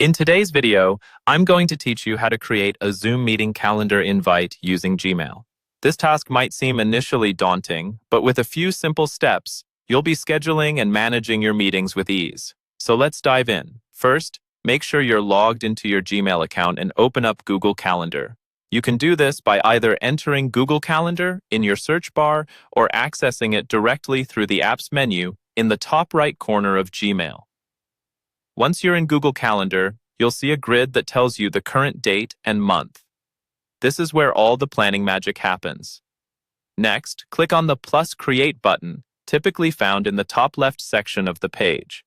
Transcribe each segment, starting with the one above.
In today's video, I'm going to teach you how to create a Zoom meeting calendar invite using Gmail. This task might seem initially daunting, but with a few simple steps, you'll be scheduling and managing your meetings with ease. So let's dive in. First, make sure you're logged into your Gmail account and open up Google Calendar. You can do this by either entering Google Calendar in your search bar or accessing it directly through the Apps menu in the top right corner of Gmail. Once you're in Google Calendar, you'll see a grid that tells you the current date and month. This is where all the planning magic happens. Next, click on the plus Create button, typically found in the top left section of the page.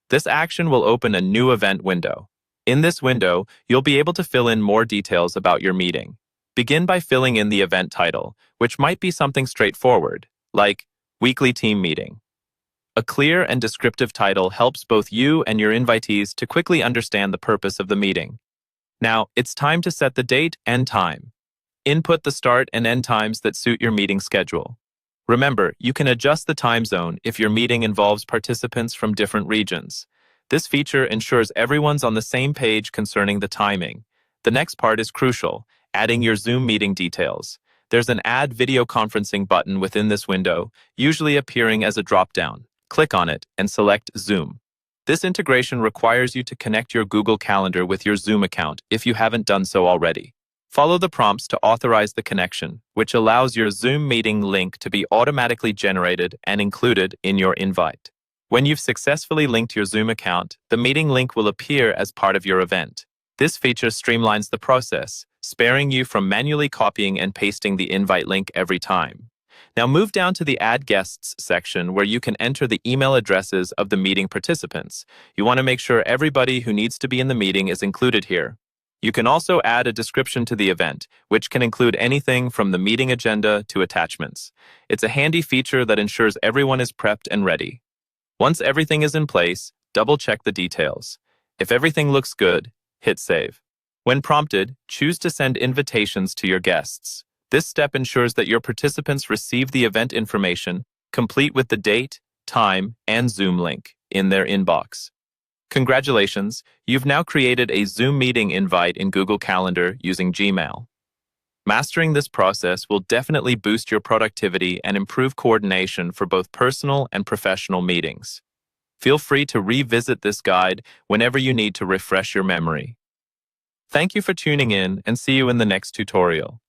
This action will open a new event window. In this window, you'll be able to fill in more details about your meeting. Begin by filling in the event title, which might be something straightforward, like Weekly Team Meeting. A clear and descriptive title helps both you and your invitees to quickly understand the purpose of the meeting. Now, it's time to set the date and time. Input the start and end times that suit your meeting schedule. Remember, you can adjust the time zone if your meeting involves participants from different regions. This feature ensures everyone's on the same page concerning the timing. The next part is crucial, adding your Zoom meeting details. There's an Add Video Conferencing button within this window, usually appearing as a drop-down. Click on it and select Zoom. This integration requires you to connect your Google Calendar with your Zoom account if you haven't done so already. Follow the prompts to authorize the connection, which allows your Zoom meeting link to be automatically generated and included in your invite. When you've successfully linked your Zoom account, the meeting link will appear as part of your event. This feature streamlines the process, sparing you from manually copying and pasting the invite link every time. Now move down to the Add Guests section where you can enter the email addresses of the meeting participants. You want to make sure everybody who needs to be in the meeting is included here. You can also add a description to the event, which can include anything from the meeting agenda to attachments. It's a handy feature that ensures everyone is prepped and ready. Once everything is in place, double-check the details. If everything looks good, hit Save. When prompted, choose to send invitations to your guests. This step ensures that your participants receive the event information, complete with the date, time, and Zoom link, in their inbox. Congratulations, you've now created a Zoom meeting invite in Google Calendar using Gmail. Mastering this process will definitely boost your productivity and improve coordination for both personal and professional meetings. Feel free to revisit this guide whenever you need to refresh your memory. Thank you for tuning in and see you in the next tutorial.